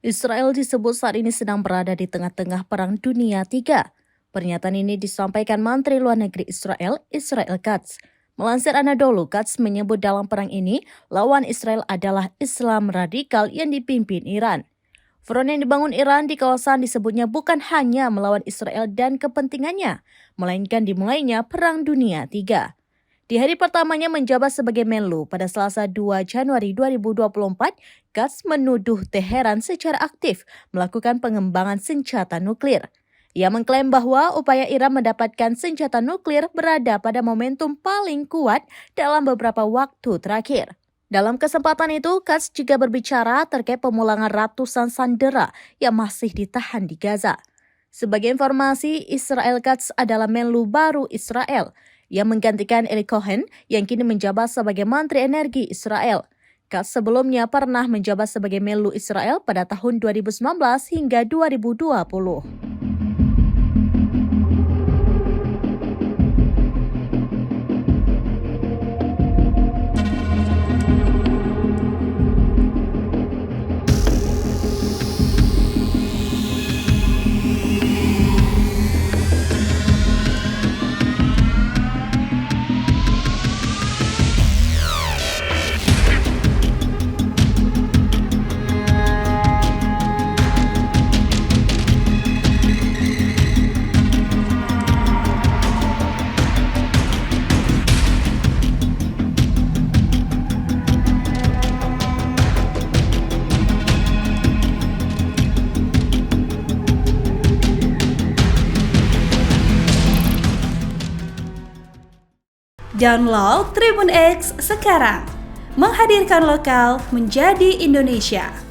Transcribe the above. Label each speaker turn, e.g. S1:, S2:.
S1: Israel disebut saat ini sedang berada di tengah-tengah Perang Dunia III. Pernyataan ini disampaikan Menteri Luar Negeri Israel, Israel Katz. Melansir Anadolu, Katz menyebut dalam perang ini, lawan Israel adalah Islam radikal yang dipimpin Iran. Front yang dibangun Iran di kawasan disebutnya bukan hanya melawan Israel dan kepentingannya, melainkan dimulainya Perang Dunia III. Di hari pertamanya menjabat sebagai Menlu pada Selasa 2 Januari 2024, Katz menuduh Teheran secara aktif melakukan pengembangan senjata nuklir. Ia mengklaim bahwa upaya Iran mendapatkan senjata nuklir berada pada momentum paling kuat dalam beberapa waktu terakhir. Dalam kesempatan itu, Katz juga berbicara terkait pemulangan ratusan sandera yang masih ditahan di Gaza. Sebagai informasi, Israel Katz adalah Menlu baru Israel yang menggantikan Eli Cohen yang kini menjabat sebagai Menteri Energi Israel. Katz sebelumnya pernah menjabat sebagai Menlu Israel pada tahun 2019 hingga 2020.
S2: Download Tribun X sekarang, menghadirkan lokal menjadi Indonesia.